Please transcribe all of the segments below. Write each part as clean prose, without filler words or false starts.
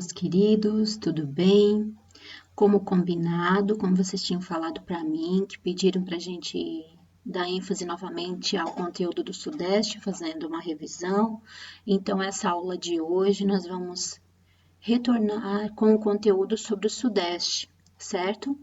meus queridos, tudo bem? Como combinado, como vocês tinham falado para mim, que pediram para a gente dar ênfase novamente ao conteúdo do Sudeste, fazendo uma revisão. Então, essa aula de hoje nós vamos retornar com o conteúdo sobre o Sudeste, certo?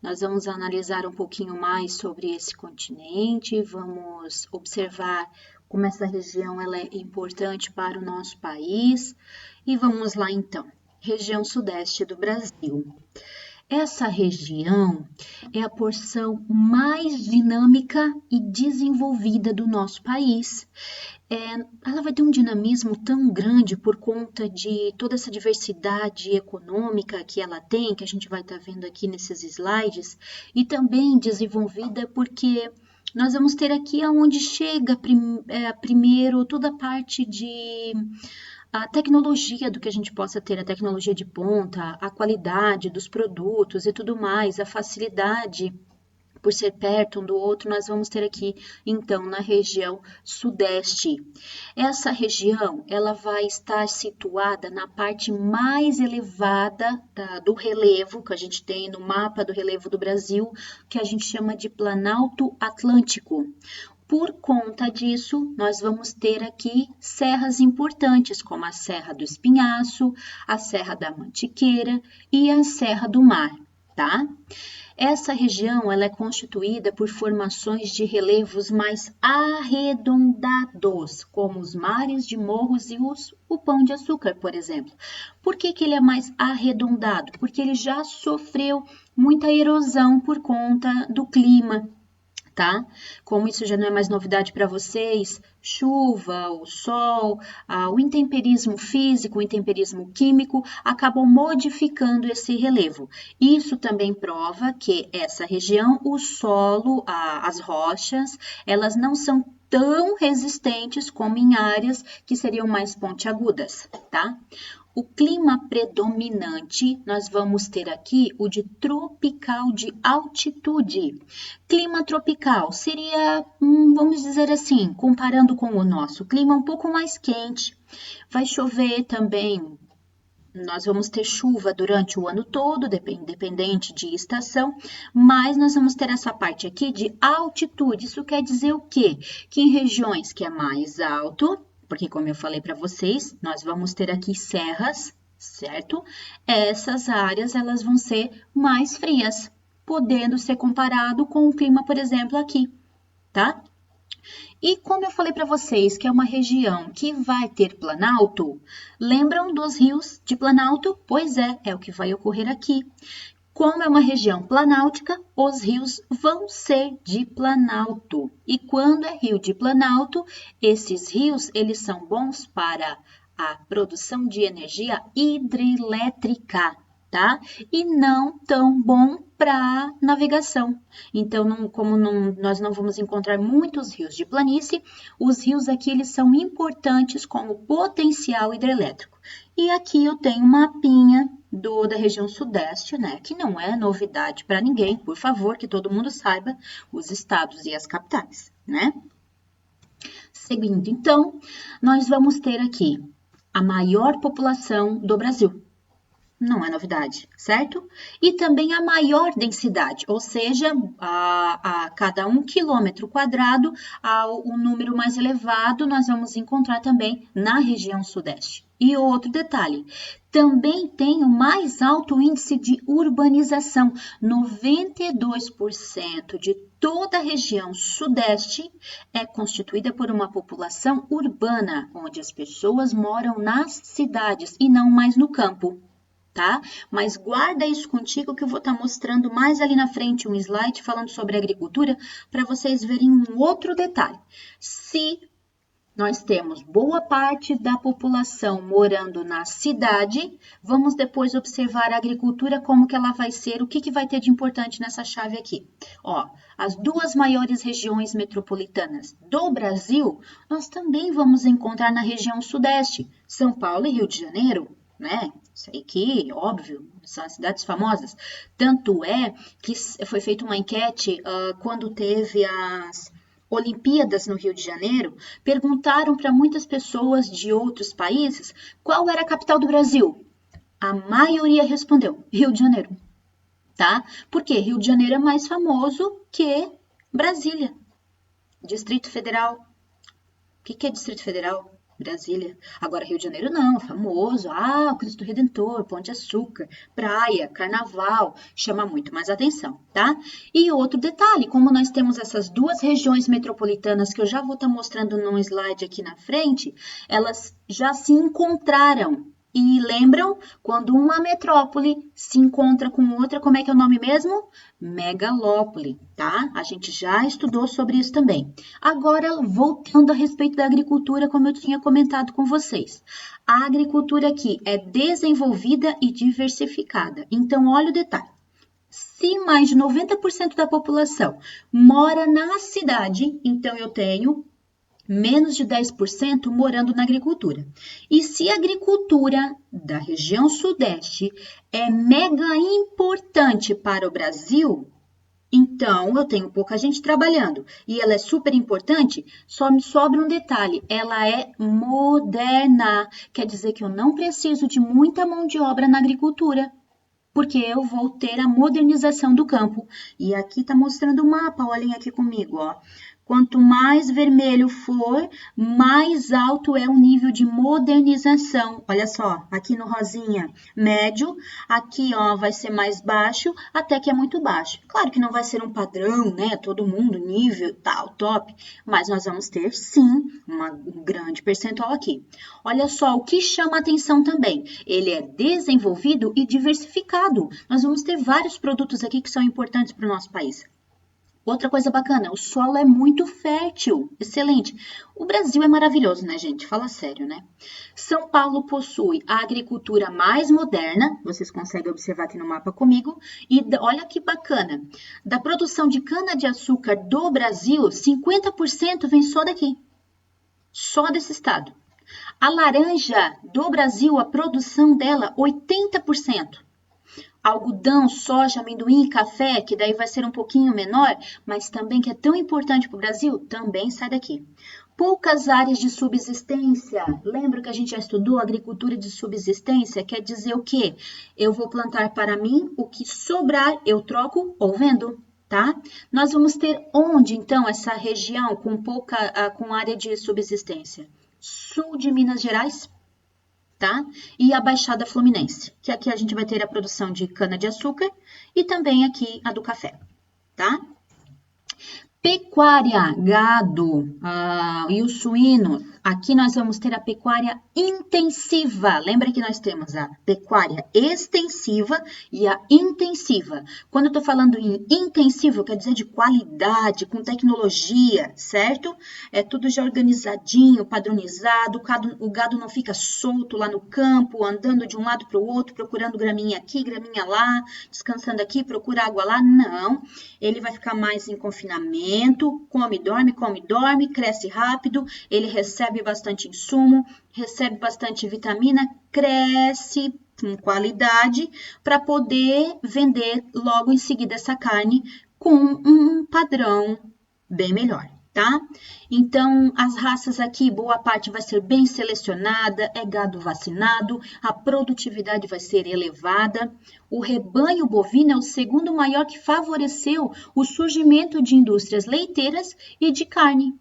Nós vamos analisar um pouquinho mais sobre esse continente, vamos observar como essa região ela é importante para o nosso país. E vamos lá então, região Sudeste do Brasil. Essa região é a porção mais dinâmica e desenvolvida do nosso país. Ela vai ter um dinamismo tão grande por conta de toda essa diversidade econômica que ela tem, que a gente vai estar vendo aqui nesses slides, e também desenvolvida porque nós vamos ter aqui aonde chega primeiro toda a parte de a tecnologia do que a gente possa ter, a tecnologia de ponta, a qualidade dos produtos e tudo mais, a facilidade por ser perto um do outro, nós vamos ter aqui, então, na região Sudeste. Essa região, ela vai estar situada na parte mais elevada do relevo que a gente tem no mapa do relevo do Brasil, que a gente chama de Planalto Atlântico. Por conta disso, nós vamos ter aqui serras importantes, como a Serra do Espinhaço, a Serra da Mantiqueira e a Serra do Mar, tá? Essa região ela é constituída por formações de relevos mais arredondados, como os mares de morros e o Pão de Açúcar, por exemplo. Por que ele é mais arredondado? Porque ele já sofreu muita erosão por conta do clima. Tá? Como isso já não é mais novidade para vocês, chuva, o sol, o intemperismo físico, o intemperismo químico acabam modificando esse relevo. Isso também prova que essa região, o solo, as rochas, elas não são tão resistentes como em áreas que seriam mais pontiagudas, tá? O clima predominante, nós vamos ter aqui o de tropical de altitude. Clima tropical seria, vamos dizer assim, comparando com o nosso clima, um pouco mais quente. Vai chover também, nós vamos ter chuva durante o ano todo, dependente de estação, mas nós vamos ter essa parte aqui de altitude. Isso quer dizer o quê? Que em regiões que é mais alto, porque como eu falei para vocês, nós vamos ter aqui serras, certo? Essas áreas, elas vão ser mais frias, podendo ser comparado com o clima, por exemplo, aqui, tá? E como eu falei para vocês que é uma região que vai ter planalto, lembram dos rios de planalto? Pois é o que vai ocorrer aqui. Como é uma região planáltica, os rios vão ser de planalto. E quando é rio de planalto, esses rios eles são bons para a produção de energia hidrelétrica, tá? E não tão bom para navegação. Então, nós não vamos encontrar muitos rios de planície, os rios aqui eles são importantes como potencial hidrelétrico. E aqui eu tenho um mapinha da região Sudeste, né? Que não é novidade para ninguém, por favor, que todo mundo saiba os estados e as capitais, né? Seguindo, então, nós vamos ter aqui a maior população do Brasil. Não é novidade, certo? E também a maior densidade, ou seja, a cada 1 quilômetro quadrado, o número mais elevado nós vamos encontrar também na região Sudeste. E outro detalhe, também tem o mais alto índice de urbanização. 92% de toda a região Sudeste é constituída por uma população urbana, onde as pessoas moram nas cidades e não mais no campo. Tá? Mas guarda isso contigo que eu vou estar mostrando mais ali na frente um slide falando sobre agricultura para vocês verem um outro detalhe. Se nós temos boa parte da população morando na cidade, vamos depois observar a agricultura, como que ela vai ser, o que vai ter de importante nessa chave aqui. Ó, as duas maiores regiões metropolitanas do Brasil, nós também vamos encontrar na região Sudeste, São Paulo e Rio de Janeiro, né? Isso aí que, óbvio, são as cidades famosas. Tanto é que foi feita uma enquete quando teve as Olimpíadas no Rio de Janeiro, perguntaram para muitas pessoas de outros países qual era a capital do Brasil. A maioria respondeu Rio de Janeiro, tá? Porque Rio de Janeiro é mais famoso que Brasília. Distrito Federal. O que é Distrito Federal? Brasília. Agora, Rio de Janeiro não, é famoso. Ah, o Cristo Redentor, Pão de Açúcar, praia, carnaval, chama muito mais atenção, tá? E outro detalhe, como nós temos essas duas regiões metropolitanas que eu já vou estar mostrando num slide aqui na frente, elas já se encontraram. E lembram, quando uma metrópole se encontra com outra, como é que é o nome mesmo? Megalópole, tá? A gente já estudou sobre isso também. Agora, voltando a respeito da agricultura, como eu tinha comentado com vocês. A agricultura aqui é desenvolvida e diversificada. Então, olha o detalhe. Se mais de 90% da população mora na cidade, então eu tenho menos de 10% morando na agricultura. E se a agricultura da região sudeste é mega importante para o Brasil, então eu tenho pouca gente trabalhando e ela é super importante, só me sobra um detalhe, ela é moderna, quer dizer que eu não preciso de muita mão de obra na agricultura, porque eu vou ter a modernização do campo. E aqui está mostrando o mapa, olhem aqui comigo, ó. Quanto mais vermelho for, mais alto é o nível de modernização. Olha só, aqui no rosinha, médio, aqui ó, vai ser mais baixo, até que é muito baixo. Claro que não vai ser um padrão, né? Todo mundo, nível, tal, top, mas nós vamos ter sim um grande percentual aqui. Olha só, o que chama atenção também, ele é desenvolvido e diversificado. Nós vamos ter vários produtos aqui que são importantes para o nosso país. Outra coisa bacana, o solo é muito fértil, excelente. O Brasil é maravilhoso, né, gente? Fala sério, né? São Paulo possui a agricultura mais moderna, vocês conseguem observar aqui no mapa comigo, e olha que bacana, da produção de cana-de-açúcar do Brasil, 50% vem só daqui, só desse estado. A laranja do Brasil, a produção dela, 80%. Algodão, soja, amendoim, café, que daí vai ser um pouquinho menor, mas também que é tão importante para o Brasil, também sai daqui. Poucas áreas de subsistência. Lembra que a gente já estudou agricultura de subsistência? Quer dizer o quê? Eu vou plantar para mim, o que sobrar eu troco ou vendo, tá? Nós vamos ter onde, então, essa região com área de subsistência? Sul de Minas Gerais, tá? E a Baixada Fluminense, que aqui a gente vai ter a produção de cana-de-açúcar e também aqui a do café, tá? Pecuária, gado e os suínos, aqui nós vamos ter a pecuária intensiva. Lembra que nós temos a pecuária extensiva e a intensiva. Quando eu estou falando em intensivo, quer dizer de qualidade, com tecnologia, certo? É tudo já organizadinho, padronizado, o gado não fica solto lá no campo, andando de um lado para o outro, procurando graminha aqui, graminha lá, descansando aqui, procura água lá. Não, ele vai ficar mais em confinamento, come, dorme, cresce rápido, ele recebe bastante insumo, recebe bastante vitamina, cresce com qualidade para poder vender logo em seguida essa carne com um padrão bem melhor, tá? Então, as raças aqui, boa parte vai ser bem selecionada, é gado vacinado, a produtividade vai ser elevada. O rebanho bovino é o segundo maior que favoreceu o surgimento de indústrias leiteiras e de carne,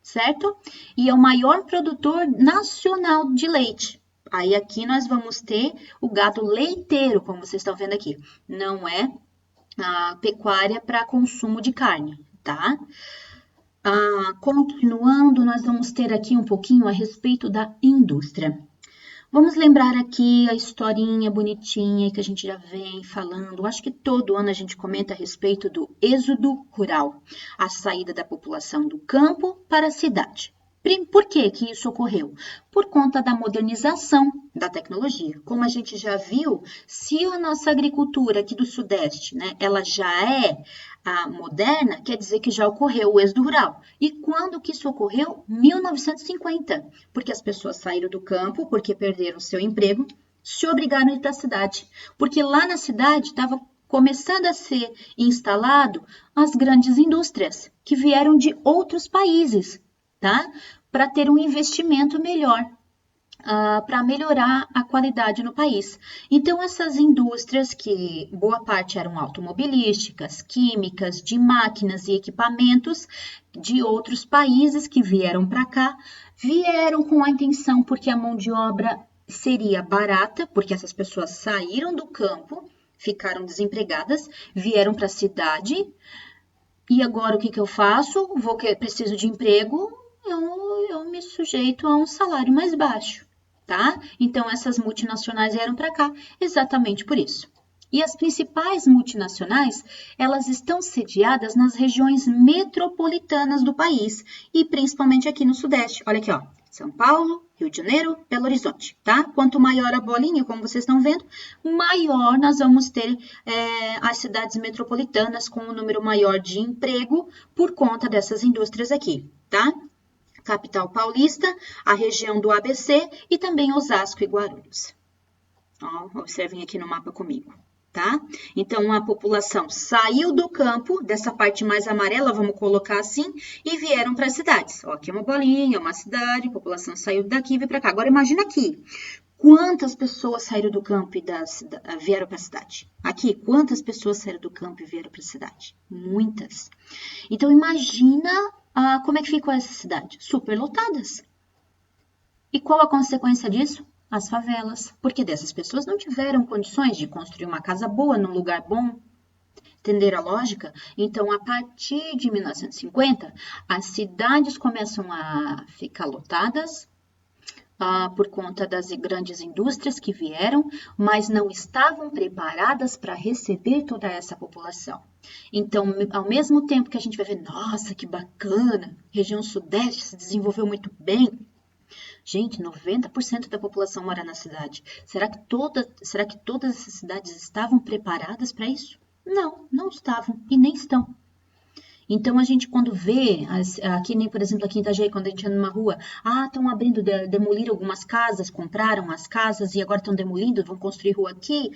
certo? E é o maior produtor nacional de leite. Aí aqui nós vamos ter o gado leiteiro, como vocês estão vendo aqui. Não é a pecuária para consumo de carne, tá? Continuando, nós vamos ter aqui um pouquinho a respeito da indústria. Vamos lembrar aqui a historinha bonitinha que a gente já vem falando. Acho que todo ano a gente comenta a respeito do êxodo rural, a saída da população do campo para a cidade. Por que que isso ocorreu? Por conta da modernização da tecnologia. Como a gente já viu, se a nossa agricultura aqui do Sudeste, né, ela já é moderna, quer dizer que já ocorreu o êxodo rural. E quando que isso ocorreu? 1950, porque as pessoas saíram do campo, porque perderam seu emprego, se obrigaram a ir para a cidade. Porque lá na cidade estava começando a ser instalado as grandes indústrias, que vieram de outros países, tá? Para ter um investimento melhor. para melhorar a qualidade no país. Então, essas indústrias, que boa parte eram automobilísticas, químicas, de máquinas e equipamentos de outros países que vieram para cá, vieram com a intenção porque a mão de obra seria barata, porque essas pessoas saíram do campo, ficaram desempregadas, vieram para a cidade. E agora o que eu faço? Preciso de emprego, eu me sujeito a um salário mais baixo, tá? Então essas multinacionais vieram para cá exatamente por isso. E as principais multinacionais, elas estão sediadas nas regiões metropolitanas do país e principalmente aqui no Sudeste. Olha aqui, ó. São Paulo, Rio de Janeiro, Belo Horizonte, tá? Quanto maior a bolinha, como vocês estão vendo, maior nós vamos ter as cidades metropolitanas com um número maior de emprego por conta dessas indústrias aqui, tá? Capital Paulista, a região do ABC e também Osasco e Guarulhos. Ó, observem aqui no mapa comigo. Tá? Então, a população saiu do campo, dessa parte mais amarela, vamos colocar assim, e vieram para as cidades. Ó, aqui é uma bolinha, uma cidade, a população saiu daqui e veio para cá. Agora, imagina aqui, quantas pessoas saíram do campo e vieram para a cidade? Aqui, quantas pessoas saíram do campo e vieram para a cidade? Muitas. Então, imagina como é que ficou essa cidade? Superlotadas. E qual a consequência disso? As favelas, porque dessas pessoas não tiveram condições de construir uma casa boa num lugar bom. Entenderam a lógica? Então, a partir de 1950, as cidades começam a ficar lotadas por conta das grandes indústrias que vieram, mas não estavam preparadas para receber toda essa população. Então, ao mesmo tempo que a gente vai ver, nossa, que bacana, região sudeste se desenvolveu muito bem. Gente, 90% da população mora na cidade. Será que todas essas cidades estavam preparadas para isso? Não, não estavam e nem estão. Então, a gente quando vê, aqui nem, por exemplo, aqui em Itajaí, quando a gente anda numa rua, estão abrindo, demoliram algumas casas, compraram as casas e agora estão demolindo, vão construir rua aqui.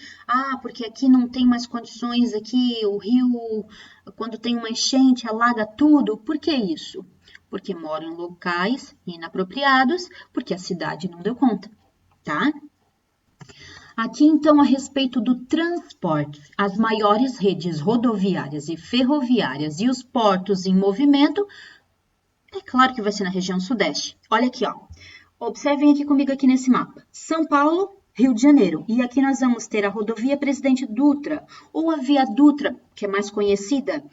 Porque aqui não tem mais condições, aqui o rio, quando tem uma enchente, alaga tudo. Por que isso? Porque moram em locais inapropriados, porque a cidade não deu conta, tá? Aqui, então, a respeito do transporte, as maiores redes rodoviárias e ferroviárias e os portos em movimento, é claro que vai ser na região sudeste. Olha aqui, ó. Observem aqui comigo aqui nesse mapa. São Paulo, Rio de Janeiro. E aqui nós vamos ter a rodovia Presidente Dutra, ou a Via Dutra, que é mais conhecida,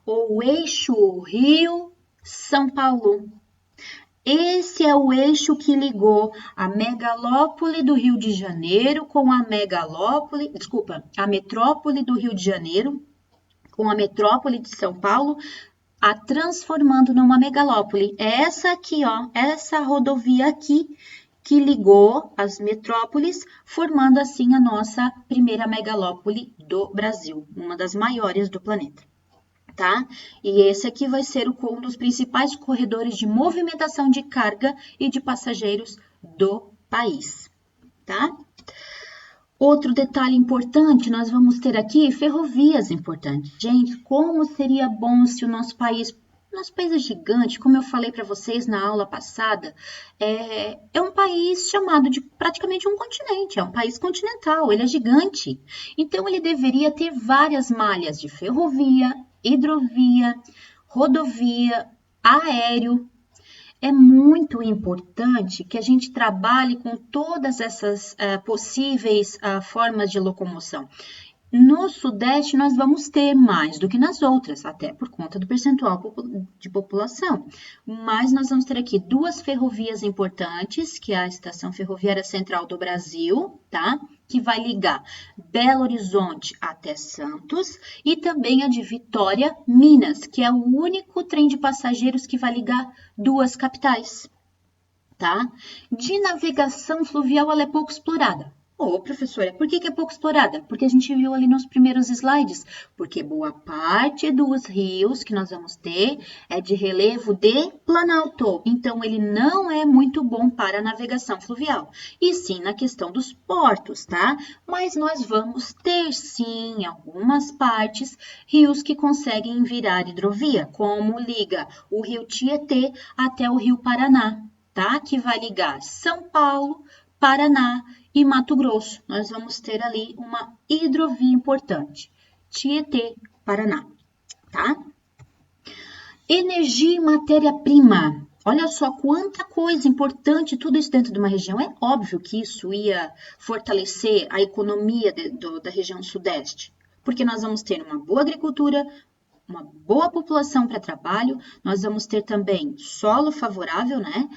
ou o eixo Rio-São Paulo. Esse é o eixo que ligou a megalópole do Rio de Janeiro com a metrópole do Rio de Janeiro com a metrópole de São Paulo, transformando numa megalópole. É essa aqui, ó, essa rodovia aqui que ligou as metrópoles, formando assim a nossa primeira megalópole do Brasil, uma das maiores do planeta. Tá? E esse aqui vai ser um dos principais corredores de movimentação de carga e de passageiros do país, tá? Outro detalhe importante, nós vamos ter aqui ferrovias importantes. Gente, como seria bom se o nosso país é gigante, como eu falei para vocês na aula passada, é um país chamado de praticamente um continente, é um país continental, ele é gigante. Então, ele deveria ter várias malhas de ferrovia, hidrovia, rodovia, aéreo. É muito importante que a gente trabalhe com todas essas possíveis formas de locomoção. No Sudeste, nós vamos ter mais do que nas outras, até por conta do percentual de população. Mas nós vamos ter aqui duas ferrovias importantes, que é a Estação Ferroviária Central do Brasil, tá? Que vai ligar Belo Horizonte até Santos, e também a de Vitória, Minas, que é o único trem de passageiros que vai ligar duas capitais, tá? De navegação fluvial, ela é pouco explorada. Professora, por que é pouco explorada? Porque a gente viu ali nos primeiros slides. Porque boa parte dos rios que nós vamos ter é de relevo de planalto. Então, ele não é muito bom para a navegação fluvial. E sim na questão dos portos, tá? Mas nós vamos ter, sim, em algumas partes, rios que conseguem virar hidrovia, como liga o rio Tietê até o rio Paraná, tá? Que vai ligar São Paulo, Paraná e Mato Grosso. Nós vamos ter ali uma hidrovia importante, Tietê, Paraná, tá? Energia e matéria-prima. Olha só quanta coisa importante tudo isso dentro de uma região. É óbvio que isso ia fortalecer a economia da região sudeste, porque nós vamos ter uma boa agricultura, uma boa população para trabalho, nós vamos ter também solo favorável, né?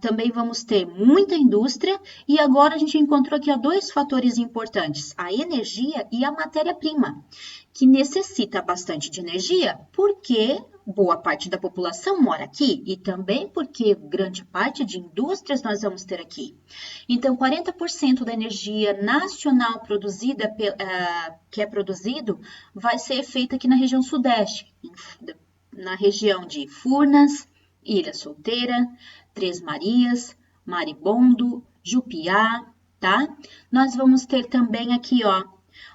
Também vamos ter muita indústria e agora a gente encontrou aqui dois fatores importantes, a energia e a matéria-prima, que necessita bastante de energia porque boa parte da população mora aqui e também porque grande parte de indústrias nós vamos ter aqui. Então, 40% da energia nacional produzida, que é produzido, vai ser feita aqui na região sudeste, na região de Furnas, Ilha Solteira, Três Marias, Maribondo, Jupiá, tá? Nós vamos ter também aqui,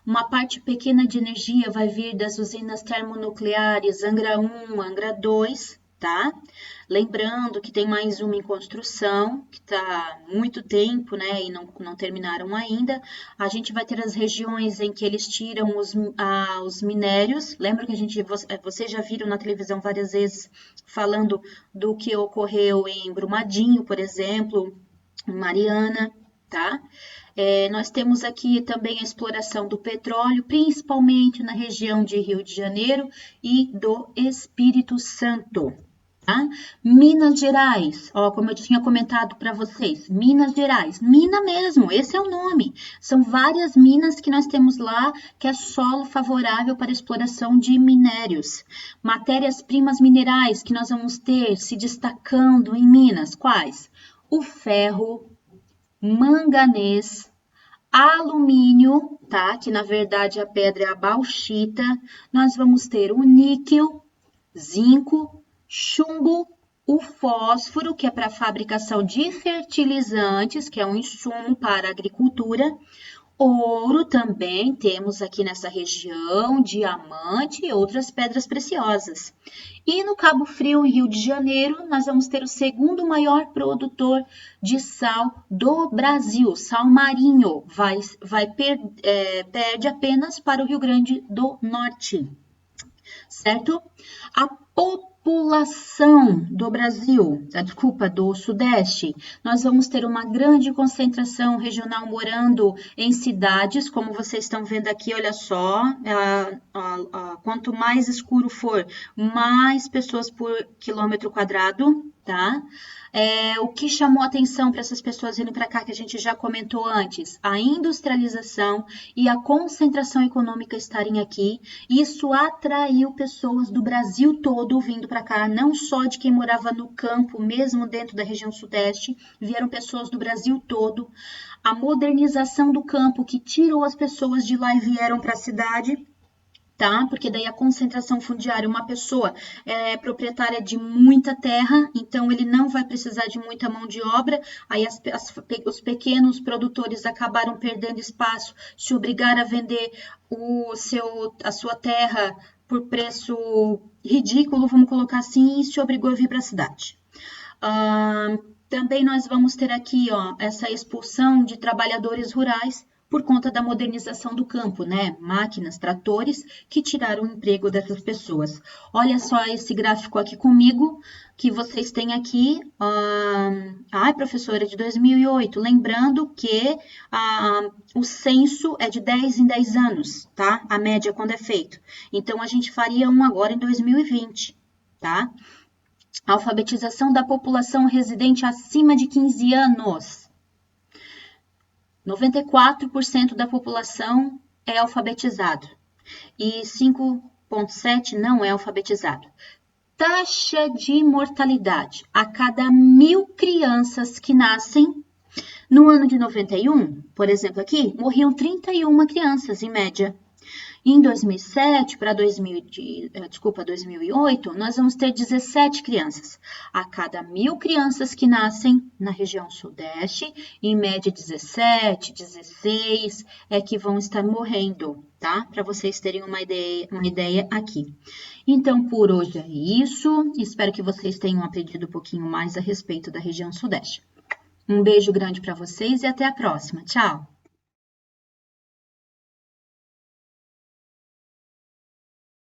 uma parte pequena de energia vai vir das usinas termonucleares Angra 1, Angra 2, tá? Lembrando que tem mais uma em construção, que está há muito tempo, né, e não terminaram ainda. A gente vai ter as regiões em que eles tiram os minérios. Lembra que vocês já viram na televisão várias vezes falando do que ocorreu em Brumadinho, por exemplo, em Mariana, tá? Nós temos aqui também a exploração do petróleo, principalmente na região de Rio de Janeiro e do Espírito Santo. Tá? Minas Gerais, como eu tinha comentado para vocês, Minas Gerais, mina mesmo, esse é o nome. São várias minas que nós temos lá, que é solo favorável para exploração de minérios. Matérias-primas minerais que nós vamos ter se destacando em Minas, quais? O ferro, manganês, alumínio, tá? Que na verdade a pedra é a bauxita. Nós vamos ter o níquel, zinco, chumbo, o fósforo, que é para a fabricação de fertilizantes, que é um insumo para a agricultura. Ouro também temos aqui nessa região, diamante e outras pedras preciosas. E no Cabo Frio, em Rio de Janeiro, nós vamos ter o segundo maior produtor de sal do Brasil, sal marinho, perde apenas para o Rio Grande do Norte, certo? A população do Brasil, do Sudeste, nós vamos ter uma grande concentração regional morando em cidades, como vocês estão vendo aqui, olha só, quanto mais escuro for, mais pessoas por quilômetro quadrado, tá? O que chamou atenção para essas pessoas irem para cá, que a gente já comentou antes, a industrialização e a concentração econômica estarem aqui, isso atraiu pessoas do Brasil todo vindo para cá, não só de quem morava no campo, mesmo dentro da região sudeste, vieram pessoas do Brasil todo. A modernização do campo, que tirou as pessoas de lá e vieram para a cidade, tá? Porque daí a concentração fundiária, uma pessoa é proprietária de muita terra, então ele não vai precisar de muita mão de obra, aí os pequenos produtores acabaram perdendo espaço, se obrigaram a vender a sua terra por preço ridículo, vamos colocar assim, e se obrigou a vir para a cidade. Também nós vamos ter aqui, essa expulsão de trabalhadores rurais, por conta da modernização do campo, né? Máquinas, tratores, que tiraram o emprego dessas pessoas. Olha só esse gráfico aqui comigo, que vocês têm aqui. Professora, de 2008. Lembrando que o censo é de 10 em 10 anos, tá? A média quando é feito. Então, a gente faria um agora em 2020, tá? Alfabetização da população residente acima de 15 anos. 94% da população é alfabetizado e 5,7% não é alfabetizado. Taxa de mortalidade. A cada 1.000 crianças que nascem, no ano de 91, por exemplo aqui, morriam 31 crianças em média. Em 2007 para 2008, nós vamos ter 17 crianças. A cada 1.000 crianças que nascem na região sudeste, em média 17, 16 é que vão estar morrendo, tá? Para vocês terem uma ideia aqui. Então, por hoje é isso. Espero que vocês tenham aprendido um pouquinho mais a respeito da região sudeste. Um beijo grande para vocês e até a próxima. Tchau!